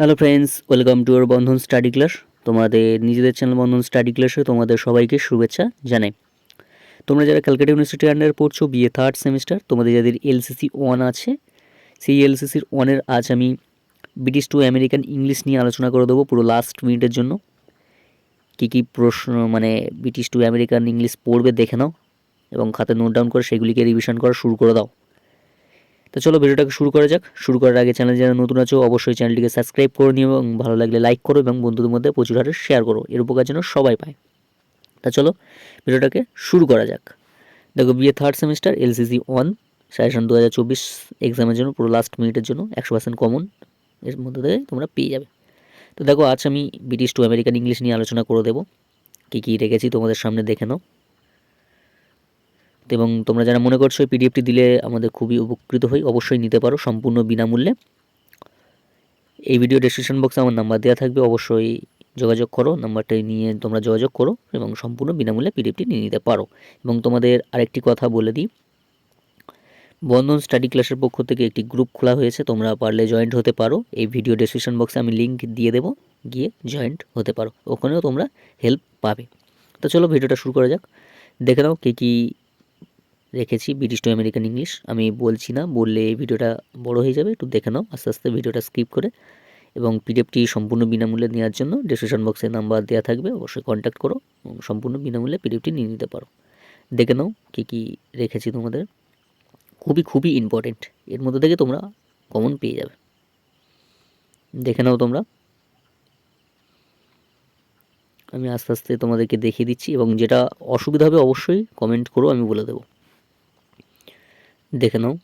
Hello friends, welcome to our Bandhan study class. তোমাদের নিজেদের channel বন্ধন study ক্লাসে তোমাদের সবাইকে শুভেচ্ছা জানাই। তোমরা যারা ক্যালকাটা ইউনিভার্সিটি আন্ডারে পড়ছো, বিএ থার্ড সেমিস্টার, তোমাদের যাদের এলসিসি 1 আছে, সেই এলসিসির 1-এর আজ আমি ব্রিটিশ টু আমেরিকান ইংলিশ নিয়ে আলোচনা করে দেবো পুরো লাস্ট মিনিটের জন্য। কী প্রশ্ন ব্রিটিশ টু আমেরিকান ইংলিশ পড়বে দেখে নাও এবং খাতে নোট ডাউন করে সেগুলিকে রিভিশন করা শুরু করে দাও। তো চলো ভিডিওটাকে শুরু করা যাক। শুরু করার আগে চ্যানেল যারা নতুন আছো অবশ্যই চ্যানেলটিকে সাবস্ক্রাইব করে নিও এবং ভালো লাগলে লাইক করো এবং বন্ধুদের মধ্যে প্রচুর হারে শেয়ার করো, এর উপকার যেন সবাই পায়। তা চলো ভিডিওটাকে শুরু করা যাক। দেখো, BA third semester LCC 1 suggestion 2024 এক্সামের জন্য পুরো লাস্ট মিনিটের জন্য 100% কমন এর মধ্যে থেকে তোমরা পেয়ে যাবে। তো দেখো, আজ আমি ব্রিটিশ টু আমেরিকান ইংলিশ নিয়ে আলোচনা করে দেবো। কী রেখেছি তোমাদের সামনে দেখে নাও। এবং তোমরা যারা মনে করছো এই পিডিএফটি দিলে আমাদের খুবই উপকৃত হই, অবশ্যই নিতে পারো সম্পূর্ণ বিনামূল্যে। এই ভিডিও ডেসক্রিপশন বক্সে আমার নাম্বার দেওয়া থাকবে, অবশ্যই যোগাযোগ করো, নাম্বারটা নিয়ে তোমরা যোগাযোগ করো এবং সম্পূর্ণ বিনামূল্যে পিডিএফটি নিয়ে নিতে পারো। এবং তোমাদের আরেকটি কথা বলে দিই, বন্ধন স্টাডি ক্লাসের পক্ষ থেকে একটি গ্রুপ খোলা হয়েছে, তোমরা পারলে জয়েন্ট হতে পারো। এই ভিডিও ডেসক্রিপশন বক্সে আমি লিঙ্ক দিয়ে দেবো, গিয়ে জয়েন্ট হতে পারো, ওখানেও তোমরা হেল্প পাবে। তো চলো ভিডিওটা শুরু করা যাক। দেখে নাও কী রেখেছি ব্রিটিশ টু আমেরিকান ইংলিশ। আমি বলছি না, বললে এই ভিডিওটা বড় হয়ে যাবে, একটু দেখে নাও আস্তে আস্তে ভিডিওটা স্কিপ করে। এবং পিডিএফটি সম্পূর্ণ বিনামূল্যে নেওয়ার জন্য ডেসক্রিপশন বক্সে নাম্বার দেওয়া থাকবে, অবশ্যই কন্ট্যাক্ট করো এবং সম্পূর্ণ বিনামূল্যে পিডিএফটি নিয়ে নিতে পারো। দেখে নাও কী রেখেছি তোমাদের, খুবই ইম্পর্টেন্ট, এর মধ্যে থেকে তোমরা কমন পেয়ে যাবে। দেখে নাও তোমরা, আমি আস্তে আস্তে তোমাদেরকে দেখিয়ে দিচ্ছি এবং যেটা অসুবিধা হবে অবশ্যই কমেন্ট করো, আমি বলে দেবো। দেখে নাও।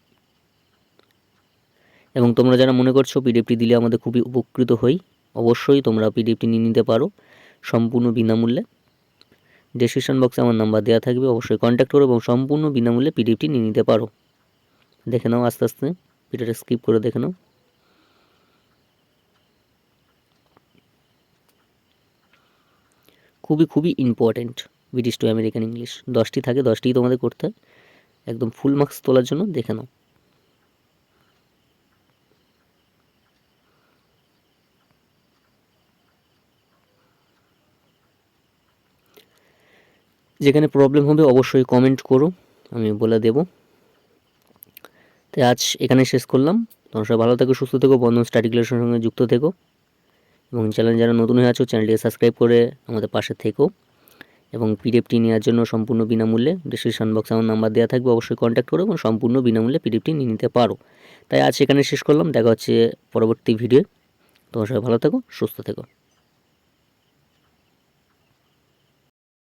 এবং তোমরা যারা মনে করছো পিডিএফটি দিলে আমাদের খুবই উপকৃত হই, অবশ্যই তোমরা পিডিএফটি নিয়ে নিতে পারো সম্পূর্ণ বিনামূল্যে। ডেসক্রিপশন বক্সে আমার নাম্বার দেওয়া থাকবে, অবশ্যই কন্ট্যাক্ট করো এবং সম্পূর্ণ বিনামূল্যে পিডিএফটি নিয়ে নিতে পারো। দেখে নাও আস্তে আস্তে, ভিডিওটা স্কিপ করে দেখে নাও। খুবই important British to American English, 10টি থাকে, 10টিই তোমাদের করতে হয় একদম ফুল মার্কস তোলার জন্য। দেখে নাও। যেখানে প্রবলেম হবে অবশ্যই কমেন্ট করো, আমি বলে দেব। তাই আজ এখানে শেষ করলাম। তোমরা সবাই ভালো থেকো, সুস্থ থেকো, বন্ধন স্টাডি ক্লাসের সঙ্গে যুক্ত থেকো এবং চ্যানেল যারা নতুন হয়ে আছো চ্যানেলটিকে সাবস্ক্রাইব করে আমাদের পাশে থেকো। এবং পিডিএফটি নেওয়ার জন্য সম্পূর্ণ বিনামূল্যে ডেসক্রিপশন বক্সে আমার নাম্বার দেওয়া থাকবে, অবশ্যই কন্ট্যাক্ট করো এবং সম্পূর্ণ বিনামূল্যে পিডিএফটি নিয়ে নিতে পারো। তাই আজ এখানে শেষ করলাম, দেখা হচ্ছে পরবর্তী ভিডিও। তোমরা সবাই ভালো থেকো, সুস্থ থেকো।